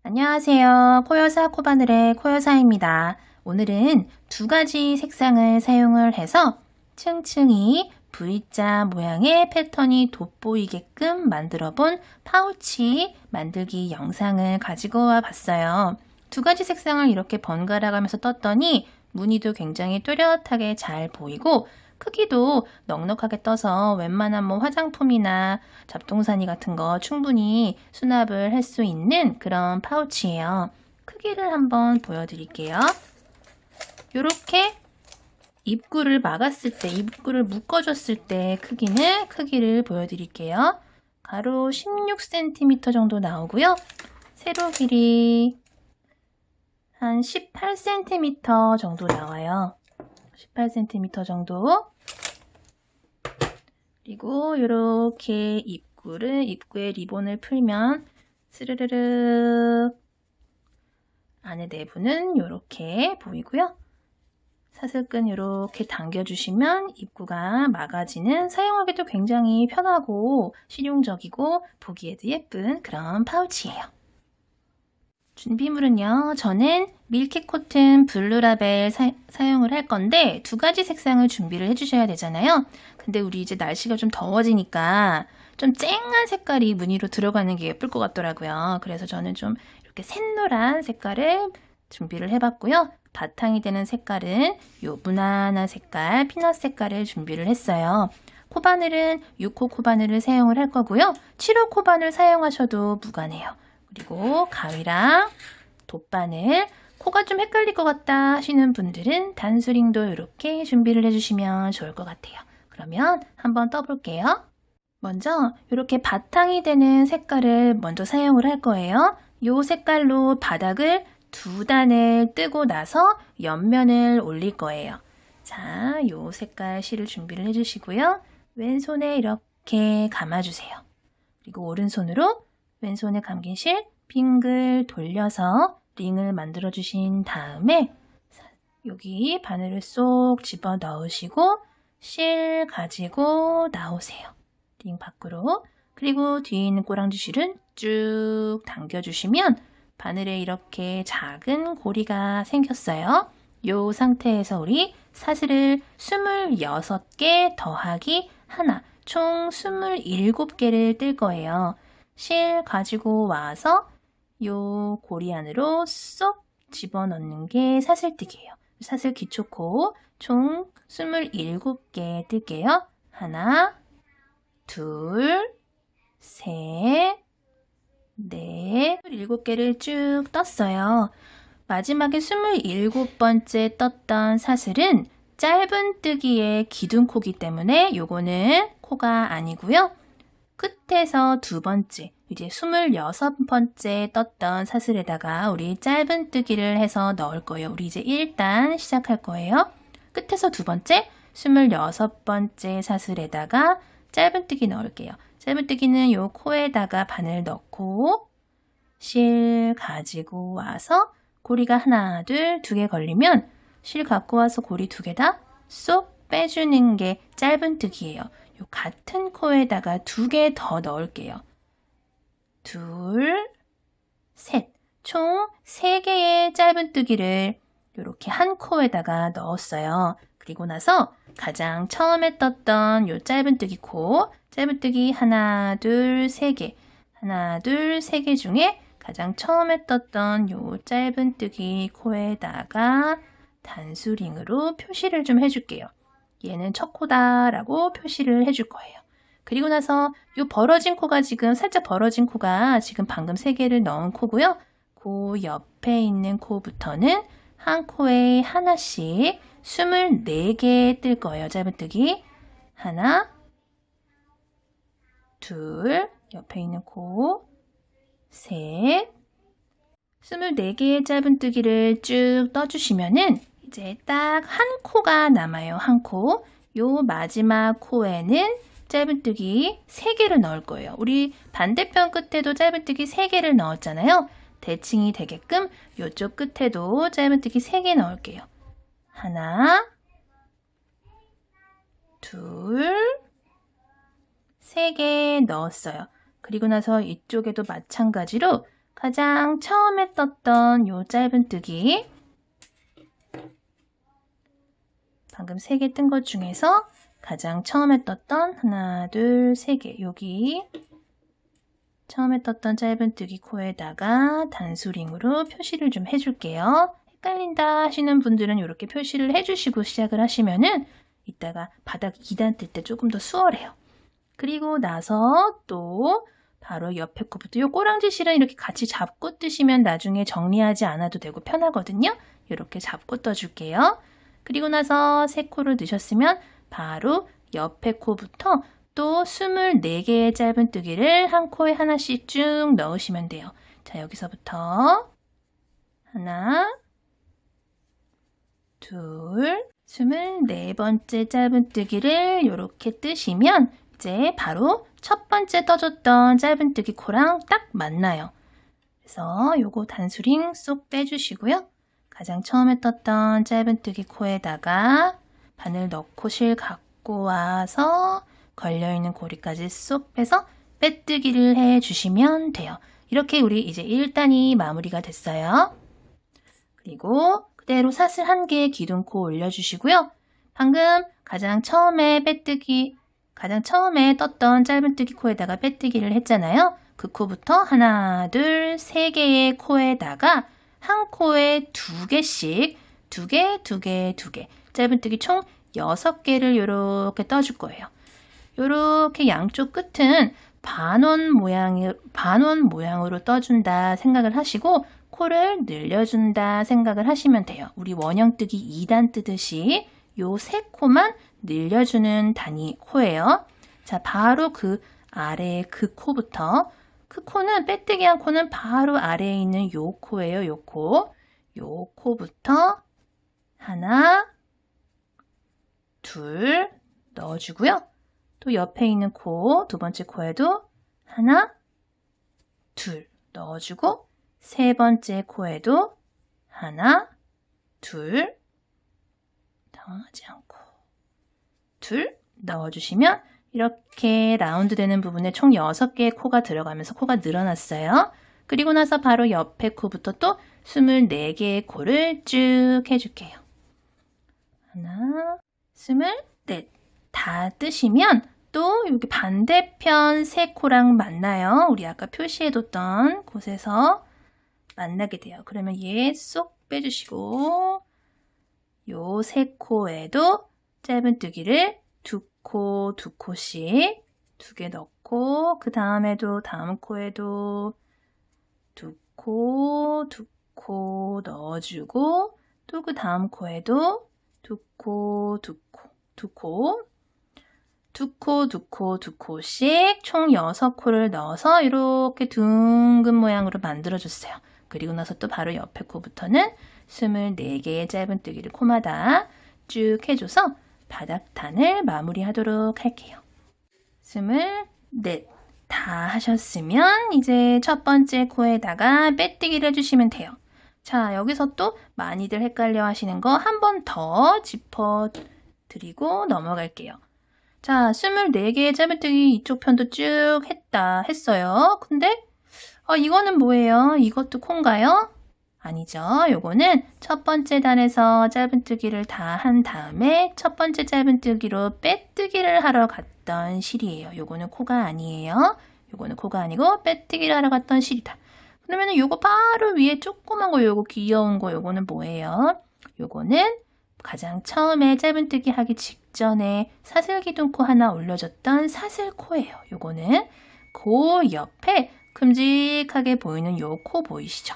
안녕하세요. 코여사 코바늘의 코여사입니다. 오늘은 두 가지 색상을 사용을 해서 층층이 V자 모양의 패턴이 돋보이게끔 만들어 본 파우치 만들기 영상을 가지고 와 봤어요. 두 가지 색상을 이렇게 번갈아 가면서 떴더니 무늬도 굉장히 뚜렷하게 잘 보이고 크기도 넉넉하게 떠서 웬만한 화장품이나 잡동사니 같은 거 충분히 수납을 할 수 있는 그런 파우치예요. 크기를 한번 보여드릴게요. 이렇게 입구를 막았을 때, 입구를 묶어줬을 때 크기를 보여드릴게요. 가로 16cm 정도 나오고요. 세로 길이 한 18cm 정도 나와요. 18cm 정도. 그리고 이렇게 입구에 리본을 풀면 스르르륵 안에 내부는 이렇게 보이고요. 사슬끈 이렇게 당겨주시면 입구가 막아지는, 사용하기도 굉장히 편하고 실용적이고 보기에도 예쁜 그런 파우치예요. 준비물은요, 저는 밀키 코튼 블루라벨 사용을 할 건데 두 가지 색상을 준비를 해주셔야 되잖아요. 근데 우리 이제 날씨가 좀 더워지니까 좀 쨍한 색깔이 무늬로 들어가는 게 예쁠 것 같더라고요. 그래서 저는 좀 이렇게 샛노란 색깔을 준비를 해봤고요. 바탕이 되는 색깔은 요 무난한 색깔, 피넛 색깔을 준비를 했어요. 코바늘은 6호 코바늘을 사용을 할 거고요. 7호 코바늘 사용하셔도 무관해요. 그리고 가위랑 돗바늘, 코가 좀 헷갈릴 것 같다 하시는 분들은 단수링도 이렇게 준비를 해주시면 좋을 것 같아요. 그러면 한번 떠볼게요. 먼저 이렇게 바탕이 되는 색깔을 먼저 사용을 할 거예요. 이 색깔로 바닥을 두 단을 뜨고 나서 옆면을 올릴 거예요. 자, 이 색깔 실을 준비를 해주시고요. 왼손에 이렇게 감아주세요. 그리고 오른손으로 왼손에 감긴 실 빙글 돌려서 링을 만들어 주신 다음에 여기 바늘을 쏙 집어 넣으시고 실 가지고 나오세요. 링 밖으로. 그리고 뒤에 있는 꼬랑지 실은 쭉 당겨주시면 바늘에 이렇게 작은 고리가 생겼어요. 이 상태에서 우리 사슬을 26개 더하기 하나, 총 27개를 뜰 거예요. 실 가지고 와서 요 고리 안으로 쏙 집어넣는 게 사슬뜨기예요. 사슬 기초코 총 27개 뜰게요. 하나, 둘, 셋, 넷, 7개를 쭉 떴어요. 마지막에 27번째 떴던 사슬은 짧은뜨기의 기둥코기 때문에 요거는 코가 아니고요. 끝에서 두 번째, 이제 26번째 떴던 사슬에다가 우리 짧은뜨기를 해서 넣을 거예요. 우리 이제 1단 시작할 거예요. 끝에서 두 번째, 26번째 사슬에다가 짧은뜨기 넣을게요. 짧은뜨기는 요 코에다가 바늘 넣고 실 가지고 와서 고리가 하나, 둘, 두 개 걸리면 실 갖고 와서 고리 두 개 다 쏙 빼주는 게 짧은뜨기예요. 요 같은 코에다가 두 개 더 넣을게요. 둘, 셋. 총 3개의 짧은뜨기를 이렇게 한 코에다가 넣었어요. 그리고 나서 가장 처음에 떴던 요 짧은뜨기 코, 짧은뜨기 하나, 둘, 세 개, 하나, 둘, 세 개 중에 가장 처음에 떴던 요 짧은뜨기 코에다가 단수링으로 표시를 좀 해줄게요. 얘는 첫 코다라고 표시를 해줄 거예요. 그리고 나서 요 벌어진 코가 지금 살짝 벌어진 코가 지금 방금 3개를 넣은 코고요. 그 옆에 있는 코부터는 한 코에 하나씩 24개 뜰 거예요. 짧은뜨기. 하나, 둘, 옆에 있는 코, 셋, 24개의 짧은뜨기를 쭉 떠주시면은 이제 딱 한 코가 남아요. 한 코. 요 마지막 코에는 짧은뜨기 3개를 넣을 거예요. 우리 반대편 끝에도 짧은뜨기 3개를 넣었잖아요. 대칭이 되게끔 이쪽 끝에도 짧은뜨기 3개 넣을게요. 하나, 둘, 3개 넣었어요. 그리고 나서 이쪽에도 마찬가지로 가장 처음에 떴던 요 짧은뜨기, 방금 3개 뜬 것 중에서 가장 처음에 떴던 하나, 둘, 3개, 여기 처음에 떴던 짧은뜨기 코에다가 단수링으로 표시를 좀 해줄게요. 헷갈린다 하시는 분들은 이렇게 표시를 해주시고 시작을 하시면은 이따가 바닥 2단 뜰 때 조금 더 수월해요. 그리고 나서 또 바로 옆에 코부터 이 꼬랑지 실은 이렇게 같이 잡고 뜨시면 나중에 정리하지 않아도 되고 편하거든요. 이렇게 잡고 떠줄게요. 그리고 나서 3코를 넣으셨으면 바로 옆에 코부터 또 24개의 짧은뜨기를 한 코에 하나씩 쭉 넣으시면 돼요. 자, 여기서부터 하나, 둘, 24번째 짧은뜨기를 이렇게 뜨시면 이제 바로 첫 번째 떠줬던 짧은뜨기 코랑 딱 맞나요. 그래서 요거 단수링 쏙 빼주시고요. 가장 처음에 떴던 짧은뜨기 코에다가 바늘 넣고 실 갖고 와서 걸려있는 고리까지 쏙 빼서 빼뜨기를 해주시면 돼요. 이렇게 우리 이제 1단이 마무리가 됐어요. 그리고 그대로 사슬 1개 기둥코 올려주시고요. 방금 가장 처음에 떴던 짧은뜨기 코에다가 빼뜨기를 했잖아요. 그 코부터 하나, 둘, 3개의 코에다가 한 코에 2개씩 2개 짧은뜨기 총 6개를 이렇게 떠줄 거예요. 이렇게 양쪽 끝은 반원 모양으로 떠준다 생각을 하시고 코를 늘려준다 생각을 하시면 돼요. 우리 원형뜨기 2단 뜨듯이 요 3코만 늘려주는 단위 코예요. 자, 바로 그 아래 그 코부터, 그 코는 빼뜨기 한 코는 바로 아래에 있는 요 코예요. 요 코부터 하나, 둘 넣어주고요. 또 옆에 있는 코, 2번째 코에도 하나, 둘 넣어주고 3번째 코에도 하나, 둘, 당황하지 않고 둘 넣어주시면 이렇게 라운드 되는 부분에 총 6개의 코가 들어가면서 코가 늘어났어요. 그리고 나서 바로 옆에 코부터 또 24개의 코를 쭉 해줄게요. 하나, 24 다 뜨시면 또 여기 반대편 3코랑 만나요. 우리 아까 표시해뒀던 곳에서 만나게 돼요. 그러면 얘 쏙 빼주시고 요 3코에도 짧은뜨기를 2코씩 2개 넣고 그 다음에도 다음 코에도 2코 넣어주고 또 그 다음 코에도 2코씩 총 6코를 넣어서 이렇게 둥근 모양으로 만들어줬어요. 그리고 나서 또 바로 옆에 코부터는 24개의 짧은뜨기를 코마다 쭉 해줘서 바닥단을 마무리하도록 할게요. 24 다 하셨으면 이제 첫 번째 코에다가 빼뜨기를 해주시면 돼요. 자, 여기서 또 많이들 헷갈려 하시는 거 한 번 더 짚어드리고 넘어갈게요. 자, 24개의 짧은뜨기 이쪽 편도 쭉 했어요. 근데 이거는 뭐예요? 이것도 코인가요? 아니죠. 요거는 첫 번째 단에서 짧은뜨기를 다 한 다음에 첫 번째 짧은뜨기로 빼뜨기를 하러 갔던 실이에요. 요거는 코가 아니에요. 요거는 코가 아니고 빼뜨기를 하러 갔던 실이다. 그러면 요거 바로 위에 조그만 거, 요거 귀여운 거, 요거는 뭐예요? 요거는 가장 처음에 짧은뜨기 하기 직전에 사슬기둥코 하나 올려줬던 사슬코예요. 요거는 그 옆에 큼직하게 보이는 요 코 보이시죠?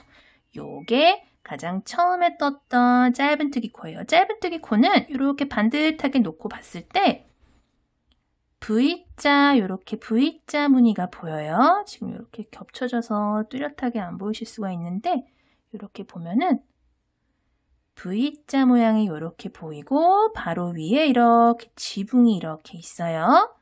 요게 가장 처음에 떴던 짧은뜨기 코예요. 짧은뜨기 코는 이렇게 반듯하게 놓고 봤을 때 V자, 이렇게 V자 무늬가 보여요. 지금 이렇게 겹쳐져서 뚜렷하게 안 보이실 수가 있는데 이렇게 보면은 V자 모양이 이렇게 보이고 바로 위에 이렇게 지붕이 이렇게 있어요.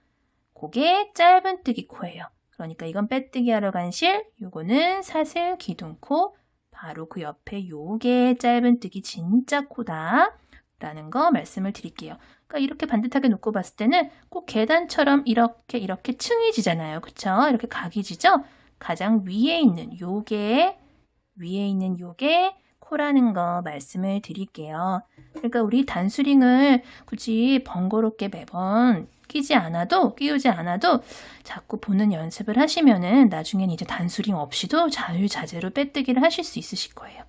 그게 짧은뜨기 코예요. 그러니까 이건 빼뜨기 하러 간 실, 요거는 사슬 기둥코, 바로 그 옆에 요게 짧은뜨기 진짜 코다 라는 거 말씀을 드릴게요. 그러니까 이렇게 반듯하게 놓고 봤을 때는 꼭 계단처럼 이렇게 층이 지잖아요. 그쵸? 이렇게 각이 지죠? 가장 위에 있는 요게 코라는 거 말씀을 드릴게요. 그러니까 우리 단수링을 굳이 번거롭게 매번 끼우지 않아도 자꾸 보는 연습을 하시면은 나중엔 이제 단수링 없이도 자유자재로 빼뜨기를 하실 수 있으실 거예요.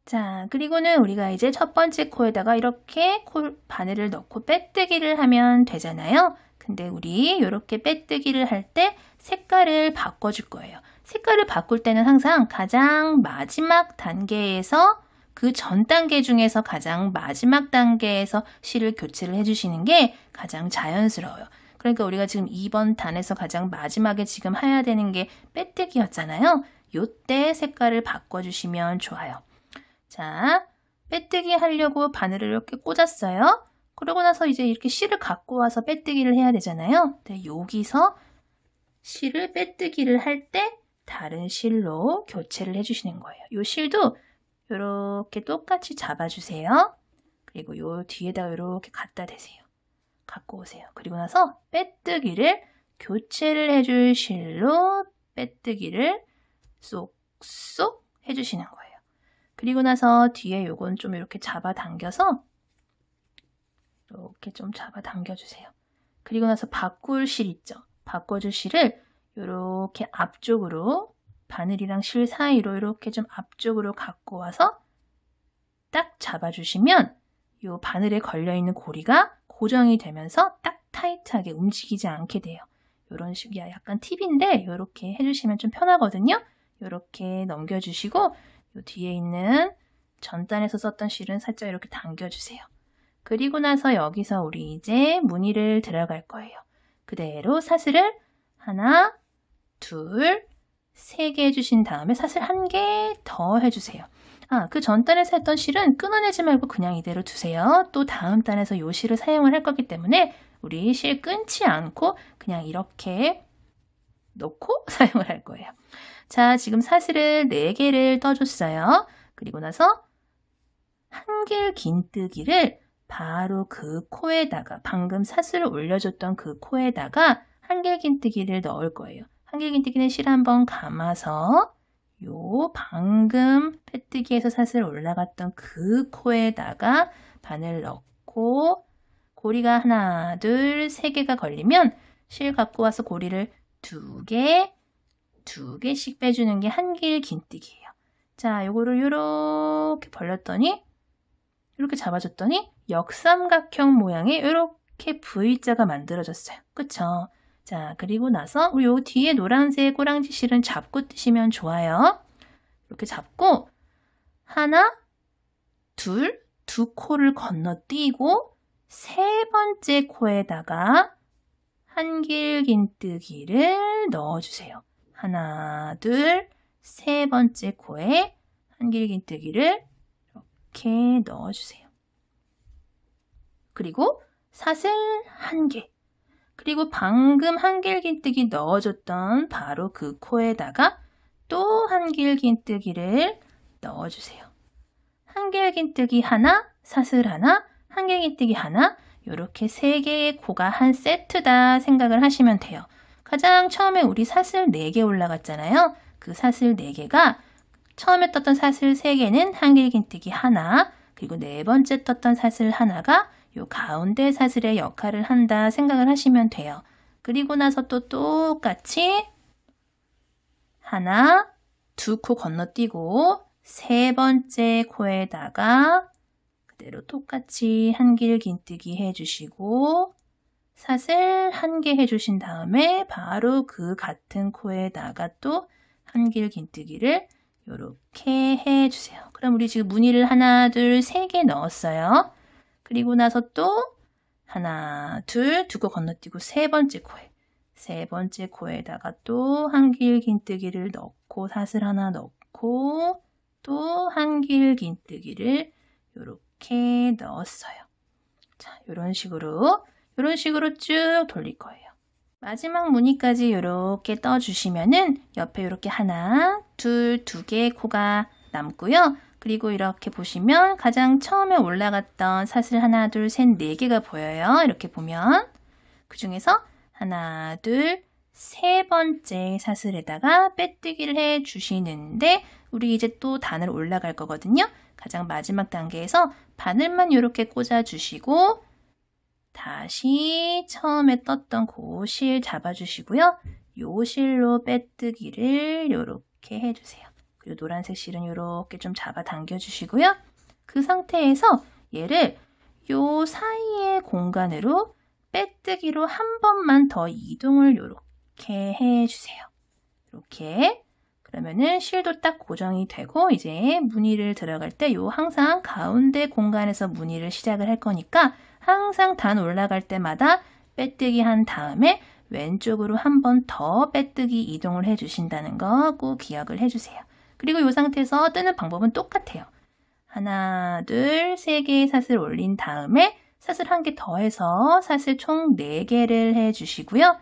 자, 그리고는 우리가 이제 첫 번째 코에다가 이렇게 바늘을 넣고 빼뜨기를 하면 되잖아요. 근데 우리 이렇게 빼뜨기를 할 때 색깔을 바꿔줄 거예요. 색깔을 바꿀 때는 항상 가장 마지막 단계에서 그 전 단계 중에서 가장 마지막 단계에서 실을 교체를 해주시는 게 가장 자연스러워요. 그러니까 우리가 지금 2번 단에서 가장 마지막에 지금 해야 되는 게 빼뜨기였잖아요. 요때 색깔을 바꿔주시면 좋아요. 자, 빼뜨기 하려고 바늘을 이렇게 꽂았어요. 그러고 나서 이제 이렇게 실을 갖고 와서 빼뜨기를 해야 되잖아요. 근데 여기서 실을 빼뜨기를 할 때 다른 실로 교체를 해주시는 거예요. 이 실도 이렇게 똑같이 잡아주세요. 그리고 이 뒤에다가 이렇게 갖다 대세요. 갖고 오세요. 그리고 나서 빼뜨기를 교체를 해줄 실로 빼뜨기를 쏙쏙 해주시는 거예요. 그리고 나서 뒤에 요건 좀 이렇게 잡아당겨서 이렇게 좀 잡아당겨주세요. 그리고 나서 바꿀 실 있죠? 바꿔줄 실을 이렇게 앞쪽으로 바늘이랑 실 사이로 이렇게 좀 앞쪽으로 갖고 와서 딱 잡아주시면 이 바늘에 걸려있는 고리가 고정이 되면서 딱 타이트하게 움직이지 않게 돼요. 이런 식이 약간 팁인데 이렇게 해주시면 좀 편하거든요. 이렇게 넘겨주시고 요 뒤에 있는 전단에서 썼던 실은 살짝 이렇게 당겨주세요. 그리고 나서 여기서 우리 이제 무늬를 들어갈 거예요. 그대로 사슬을 하나, 둘, 3개 해주신 다음에 사슬 1개 더 해주세요. 그 전 단에서 했던 실은 끊어내지 말고 그냥 이대로 두세요. 또 다음 단에서 이 실을 사용을 할 거기 때문에 우리 실 끊지 않고 그냥 이렇게 놓고 사용을 할 거예요. 자, 지금 사슬을 4개를 떠줬어요. 그리고 나서 한길 긴뜨기를 바로 그 코에다가 방금 사슬을 올려줬던 그 코에다가 한길 긴뜨기를 넣을 거예요. 한길 긴뜨기는 실 한번 감아서 요 방금 빼뜨기에서 사슬 올라갔던 그 코에다가 바늘 넣고 고리가 하나, 둘, 3개가 걸리면 실 갖고 와서 고리를 2개씩 빼주는 게 한길 긴뜨기예요. 자, 요거를 요렇게 벌렸더니 이렇게 잡아줬더니 역삼각형 모양의 이렇게 V자가 만들어졌어요. 그쵸? 자, 그리고 나서 요 뒤에 노란색 꼬랑지 실은 잡고 뜨시면 좋아요. 이렇게 잡고 하나, 둘, 2코를 건너뛰고 3번째 코에다가 한길 긴뜨기를 넣어주세요. 하나, 둘, 3번째 코에 한길 긴뜨기를 이렇게 넣어주세요. 그리고 사슬 1개. 그리고 방금 한길 긴뜨기 넣어줬던 바로 그 코에다가 또 한길 긴뜨기를 넣어주세요. 한길 긴뜨기 하나, 사슬 하나, 한길 긴뜨기 하나, 이렇게 3개의 코가 한 세트다 생각을 하시면 돼요. 가장 처음에 우리 사슬 4개 올라갔잖아요. 그 사슬 4개가 처음에 떴던 사슬 3개는 한길 긴뜨기 하나, 그리고 4번째 떴던 사슬 하나가 요 가운데 사슬의 역할을 한다 생각을 하시면 돼요. 그리고 나서 또 똑같이 하나, 2코 건너뛰고 3번째 코에다가 그대로 똑같이 한길 긴뜨기 해주시고 사슬 1개 해주신 다음에 바로 그 같은 코에다가 또 한길 긴뜨기를 이렇게 해주세요. 그럼 우리 지금 무늬를 하나, 둘, 3개 넣었어요. 그리고 나서 또 하나, 둘, 2코 건너뛰고 3번째 코에 3번째 코에다가 또 한길 긴뜨기를 넣고 사슬 하나 넣고 또 한길 긴뜨기를 이렇게 넣었어요. 자, 이런 식으로 쭉 돌릴 거예요. 마지막 무늬까지 이렇게 떠주시면은 옆에 이렇게 하나, 둘, 2개의 코가 남고요. 그리고 이렇게 보시면 가장 처음에 올라갔던 사슬 하나, 둘, 셋, 4개가 보여요. 이렇게 보면 그 중에서 하나, 둘, 세 번째 사슬에다가 빼뜨기를 해 주시는데 우리 이제 또 단을 올라갈 거거든요. 가장 마지막 단계에서 바늘만 이렇게 꽂아 주시고 다시 처음에 떴던 그 실 잡아주시고요. 요 실로 빼뜨기를 이렇게 해주세요. 그리고 노란색 실은 이렇게 좀 잡아 당겨주시고요. 그 상태에서 얘를 요 사이의 공간으로 빼뜨기로 한 번만 더 이동을 이렇게 해주세요. 이렇게. 그러면은 실도 딱 고정이 되고 이제 무늬를 들어갈 때 요 항상 가운데 공간에서 무늬를 시작을 할 거니까 항상 단 올라갈 때마다 빼뜨기 한 다음에 왼쪽으로 한 번 더 빼뜨기 이동을 해주신다는 거 꼭 기억을 해주세요. 그리고 이 상태에서 뜨는 방법은 똑같아요. 하나, 둘, 세 개의 사슬 올린 다음에 사슬 한 개 더해서 사슬 총 4개를 해주시고요.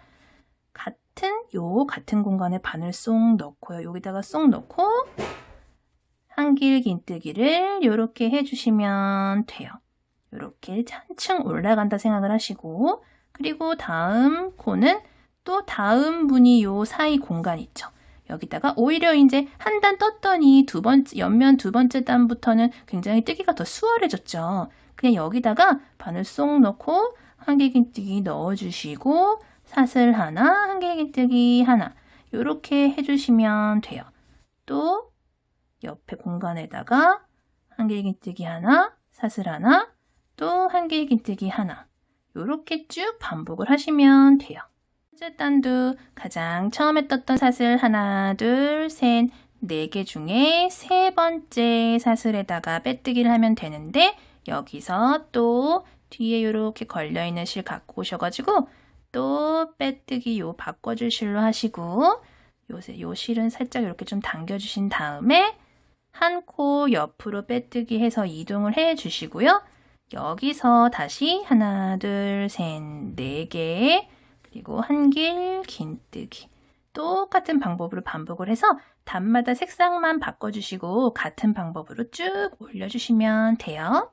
같은 공간에 바늘 쏙 넣고요. 여기다가 쏙 넣고 한길 긴뜨기를 이렇게 해주시면 돼요. 이렇게 한층 올라간다 생각을 하시고 그리고 다음 코는 또 다음 분이 요 사이 공간 있죠. 여기다가 오히려 이제 한 단 떴더니 옆면 두 번째 단부터는 굉장히 뜨기가 더 수월해졌죠. 그냥 여기다가 바늘 쏙 넣고 한길 긴뜨기 넣어주시고 사슬 하나, 한길 긴뜨기 하나 이렇게 해주시면 돼요. 또 옆에 공간에다가 한길 긴뜨기 하나, 사슬 하나, 또 한길 긴뜨기 하나 이렇게 쭉 반복을 하시면 돼요. 첫째 단도 가장 처음에 떴던 사슬 하나, 둘, 셋, 4개 중에 세 번째 사슬에다가 빼뜨기를 하면 되는데 여기서 또 뒤에 이렇게 걸려있는 실 갖고 오셔가지고 또 빼뜨기 요 바꿔줄 실로 하시고 요 실은 살짝 이렇게 좀 당겨주신 다음에 한 코 옆으로 빼뜨기 해서 이동을 해 주시고요. 여기서 다시 하나, 둘, 셋, 4개 그리고 한길 긴뜨기 똑같은 방법으로 반복을 해서 단마다 색상만 바꿔주시고 같은 방법으로 쭉 올려주시면 돼요.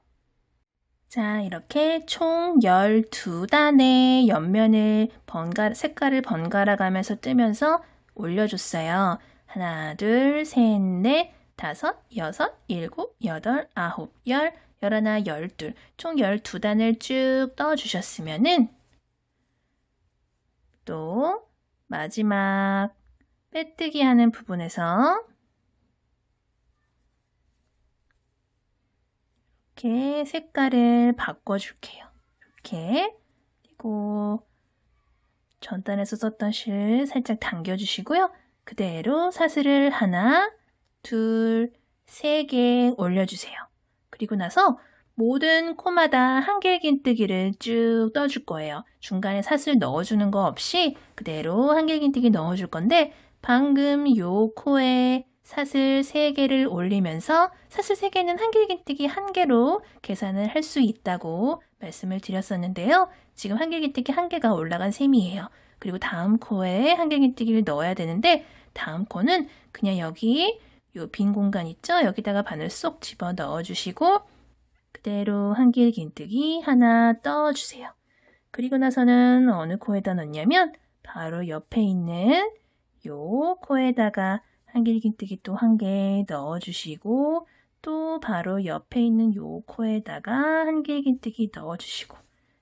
자, 이렇게 총 12단의 옆면을 색깔을 번갈아 가면서 뜨면서 올려줬어요. 하나, 둘, 셋, 넷, 다섯, 여섯, 일곱, 여덟, 아홉, 열, 열하나, 열둘, 총 12단을 쭉 떠주셨으면은 또 마지막 빼뜨기 하는 부분에서 이렇게 색깔을 바꿔줄게요. 이렇게 그리고 전단에서 썼던 실 살짝 당겨주시고요. 그대로 사슬을 하나, 둘, 3개 올려주세요. 그리고 나서 모든 코마다 한길 긴뜨기를 쭉 떠줄 거예요. 중간에 사슬 넣어주는 거 없이 그대로 한길 긴뜨기 넣어줄 건데 방금 요 코에 사슬 3개를 올리면서 사슬 3개는 한길 긴뜨기 1개로 계산을 할 수 있다고 말씀을 드렸었는데요. 지금 한길 긴뜨기 1개가 올라간 셈이에요. 그리고 다음 코에 한길 긴뜨기를 넣어야 되는데 다음 코는 그냥 여기 요 빈 공간 있죠? 여기다가 바늘 쏙 집어 넣어주시고 그대로 한길 긴뜨기 하나 떠주세요. 그리고 나서는 어느 코에다 넣냐면 바로 옆에 있는 요 코에다가 한길 긴뜨기 또 1개 넣어주시고 또 바로 옆에 있는 요 코에다가 한길 긴뜨기 넣어주시고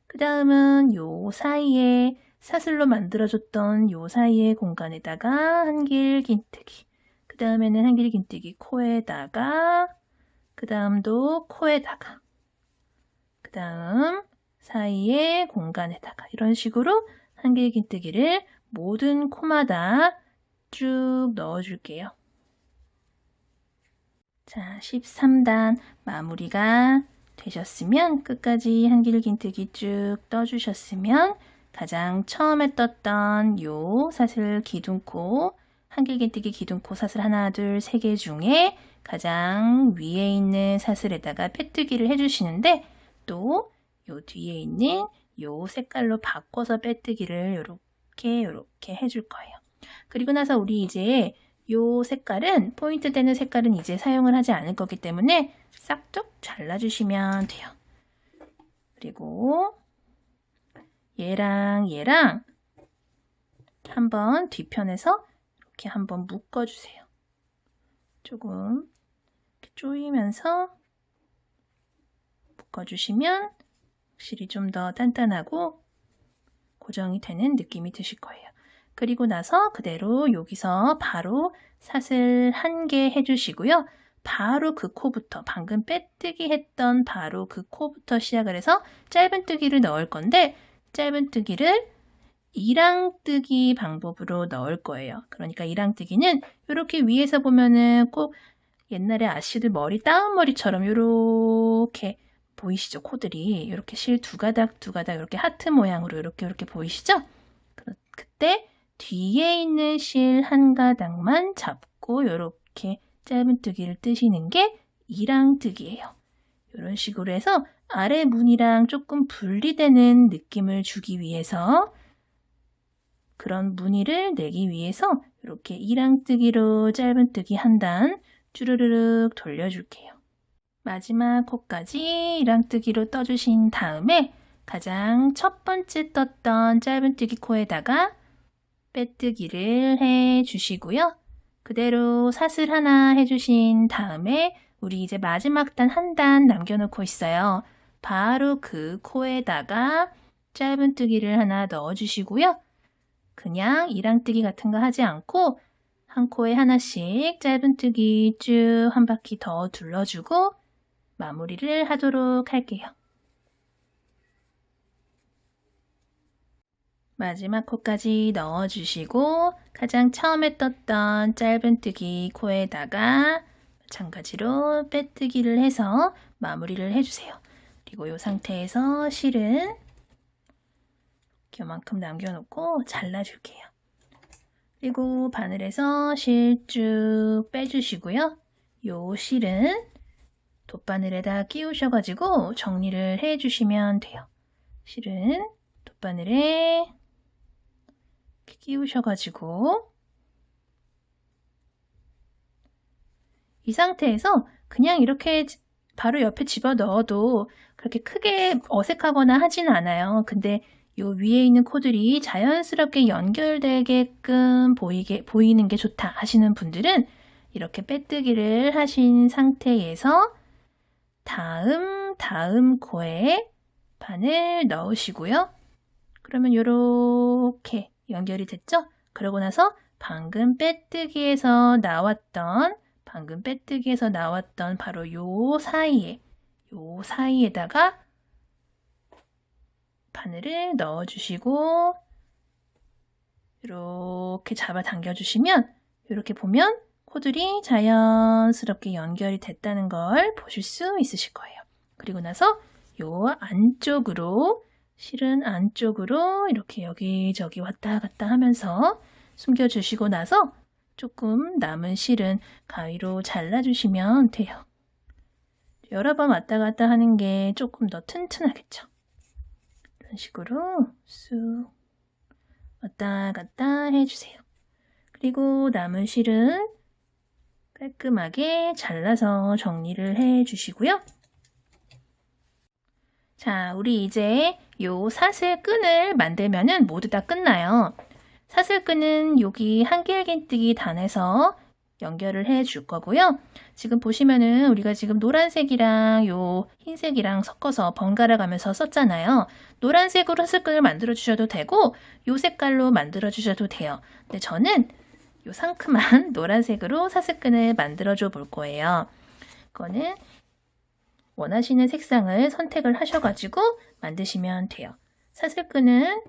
그 다음은 요 사이에 사슬로 만들어줬던 요 사이의 공간에다가 한길 긴뜨기 그 다음에는 한길 긴뜨기 코에다가 그 다음도 코에다가 그 다음 사이의 공간에다가 이런 식으로 한길 긴뜨기를 모든 코마다 쭉 넣어줄게요. 자, 13단 마무리가 되셨으면 끝까지 한길 긴뜨기 쭉 떠주셨으면 가장 처음에 떴던 요 사슬 기둥코 한길 긴뜨기 기둥코 사슬 하나, 둘, 3개 중에 가장 위에 있는 사슬에다가 빼뜨기를 해주시는데 또 요 뒤에 있는 요 색깔로 바꿔서 빼뜨기를 이렇게 해줄 거예요. 그리고 나서 우리 이제 요 색깔은 포인트 되는 색깔은 이제 사용을 하지 않을 거기 때문에 싹둑 잘라주시면 돼요. 그리고 얘랑 한번 뒤편에서 이렇게 한번 묶어주세요. 조금 이렇게 조이면서 묶어주시면 확실히 좀 더 단단하고 고정이 되는 느낌이 드실 거예요. 그리고 나서 그대로 여기서 바로 사슬 1개 해주시고요. 바로 그 코부터, 방금 빼뜨기 했던 바로 그 코부터 시작을 해서 짧은뜨기를 넣을 건데, 짧은뜨기를 이랑뜨기 방법으로 넣을 거예요. 그러니까 이랑뜨기는 이렇게 위에서 보면은 꼭 옛날에 아씨들 머리, 따은 머리처럼 이렇게 보이시죠? 코들이 이렇게 실 두 가닥 두 가닥 이렇게 하트 모양으로 이렇게 보이시죠? 그때 뒤에 있는 실 한 가닥만 잡고 이렇게 짧은뜨기를 뜨시는 게 이랑뜨기예요. 이런 식으로 해서 아래 무늬랑 조금 분리되는 느낌을 주기 위해서, 그런 무늬를 내기 위해서 이렇게 이랑뜨기로 짧은뜨기 한 단 주르륵 돌려줄게요. 마지막 코까지 이랑뜨기로 떠주신 다음에 가장 첫 번째 떴던 짧은뜨기 코에다가 빼뜨기를 해주시고요. 그대로 사슬 하나 해주신 다음에 우리 이제 마지막 단 한 단 남겨놓고 있어요. 바로 그 코에다가 짧은뜨기를 하나 넣어주시고요. 그냥 이랑뜨기 같은 거 하지 않고 한 코에 하나씩 짧은뜨기 쭉 한 바퀴 더 둘러주고 마무리를 하도록 할게요. 마지막 코까지 넣어주시고 가장 처음에 떴던 짧은뜨기 코에다가 마찬가지로 빼뜨기를 해서 마무리를 해주세요. 그리고 이 상태에서 실은 이만큼 남겨놓고 잘라줄게요. 그리고 바늘에서 실 쭉 빼주시고요. 이 실은 돗바늘에다 끼우셔가지고 정리를 해주시면 돼요. 실은 돗바늘에 이렇게 끼우셔가지고 이 상태에서 그냥 이렇게 바로 옆에 집어 넣어도 그렇게 크게 어색하거나 하지는 않아요. 근데 요 위에 있는 코들이 자연스럽게 연결되게끔 보이는 게 좋다 하시는 분들은 이렇게 빼뜨기를 하신 상태에서 다음 코에 바늘 넣으시고요. 그러면 이렇게 연결이 됐죠? 그러고 나서 방금 빼뜨기에서 나왔던 바로 요 사이에다가 바늘을 넣어주시고 이렇게 잡아 당겨주시면 이렇게 보면 코들이 자연스럽게 연결이 됐다는 걸 보실 수 있으실 거예요. 그리고 나서 요 안쪽으로, 실은 안쪽으로 이렇게 여기저기 왔다 갔다 하면서 숨겨주시고 나서 조금 남은 실은 가위로 잘라주시면 돼요. 여러 번 왔다 갔다 하는 게 조금 더 튼튼하겠죠. 이런 식으로 쑥 왔다 갔다 해주세요. 그리고 남은 실은 깔끔하게 잘라서 정리를 해주시고요. 자, 우리 이제 요 사슬끈을 만들면은 모두 다 끝나요. 사슬끈은 여기 한길긴뜨기 단에서 연결을 해 줄 거고요. 지금 보시면은 우리가 지금 노란색이랑 요 흰색이랑 섞어서 번갈아 가면서 썼잖아요. 노란색으로 사슬끈을 만들어 주셔도 되고 요 색깔로 만들어 주셔도 돼요. 근데 저는 요 상큼한 노란색으로 사슬끈을 만들어 줘 볼 거예요. 이거는 원하시는 색상을 선택을 하셔가지고 만드시면 돼요. 사슬끈은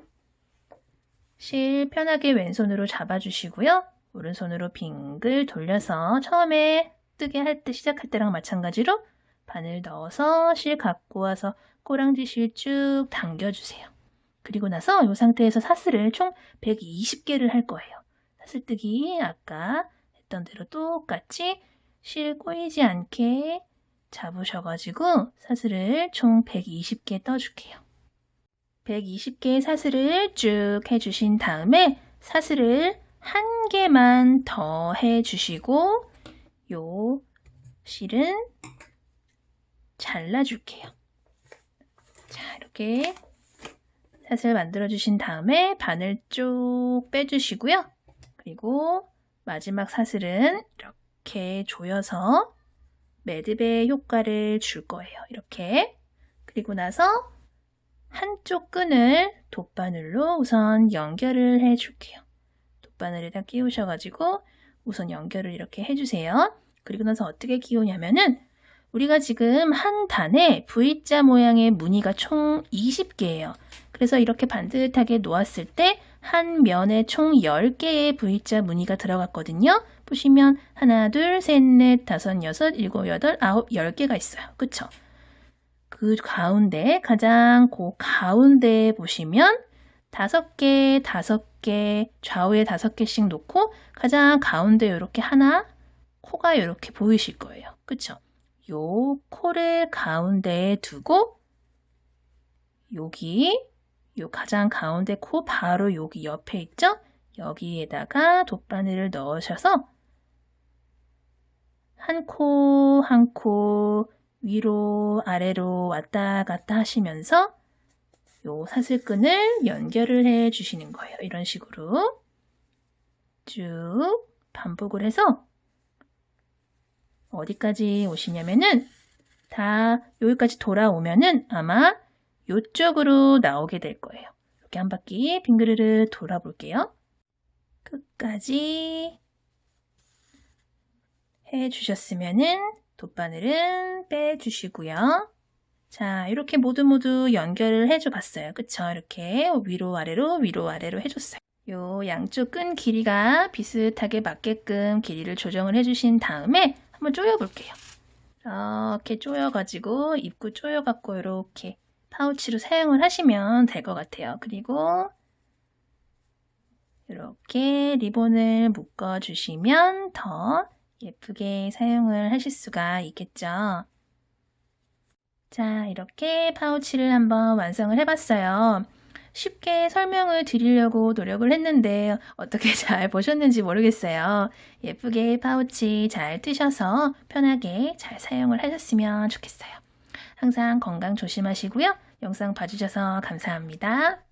실 편하게 왼손으로 잡아주시고요. 오른손으로 빙글 돌려서 처음에 시작할 때랑 마찬가지로 바늘 넣어서 실 갖고 와서 꼬랑지 실 쭉 당겨주세요. 그리고 나서 이 상태에서 사슬을 총 120개를 할 거예요. 사슬뜨기 아까 했던 대로 똑같이 실 꼬이지 않게 잡으셔가지고 사슬을 총 120개 떠줄게요. 120개의 사슬을 쭉 해주신 다음에 사슬을 한 개만 더 해주시고 요 실은 잘라줄게요. 자, 이렇게 샷을 만들어 주신 다음에 바늘 쭉 빼주시고요. 그리고 마지막 사슬은 이렇게 조여서 매듭의 효과를 줄 거예요. 이렇게. 그리고 나서 한쪽 끈을 돗바늘로 우선 연결을 해줄게요. 돗바늘에다 끼우셔가지고 우선 연결을 이렇게 해주세요. 그리고 나서 어떻게 끼우냐면은 우리가 지금 한 단에 V자 모양의 무늬가 총 20개예요. 그래서 이렇게 반듯하게 놓았을 때 한 면에 총 10개의 V자 무늬가 들어갔거든요. 보시면 하나, 둘, 셋, 넷, 다섯, 여섯, 일곱, 여덟, 아홉, 10개가 있어요. 그쵸? 그 가운데 가장 가운데에 보시면 5개, 5개, 좌우에 5개씩 놓고 가장 가운데 이렇게 하나, 코가 이렇게 보이실 거예요. 그쵸? 요 코를 가운데에 두고 여기 요 가장 가운데 코 바로 여기 옆에 있죠? 여기에다가 돗바늘을 넣으셔서 한 코 한 코 위로 아래로 왔다 갔다 하시면서 요 사슬끈을 연결을 해 주시는 거예요. 이런 식으로 쭉 반복을 해서 어디까지 오시냐면은 다 여기까지 돌아오면은 아마 이쪽으로 나오게 될 거예요. 이렇게 한 바퀴 빙그르르 돌아볼게요. 끝까지 해주셨으면은 돗바늘은 빼주시고요. 자, 이렇게 모두 연결을 해줘 봤어요. 그쵸? 이렇게 위로 아래로 해줬어요. 요 양쪽 끈 길이가 비슷하게 맞게끔 길이를 조정을 해주신 다음에 한번 조여볼게요. 이렇게 조여가지고 입구 조여갖고 이렇게 파우치로 사용을 하시면 될 것 같아요. 그리고 이렇게 리본을 묶어주시면 더 예쁘게 사용을 하실 수가 있겠죠. 자, 이렇게 파우치를 한번 완성을 해봤어요. 쉽게 설명을 드리려고 노력을 했는데 어떻게 잘 보셨는지 모르겠어요. 예쁘게 파우치 잘 뜨셔서 편하게 잘 사용을 하셨으면 좋겠어요. 항상 건강 조심하시고요. 영상 봐주셔서 감사합니다.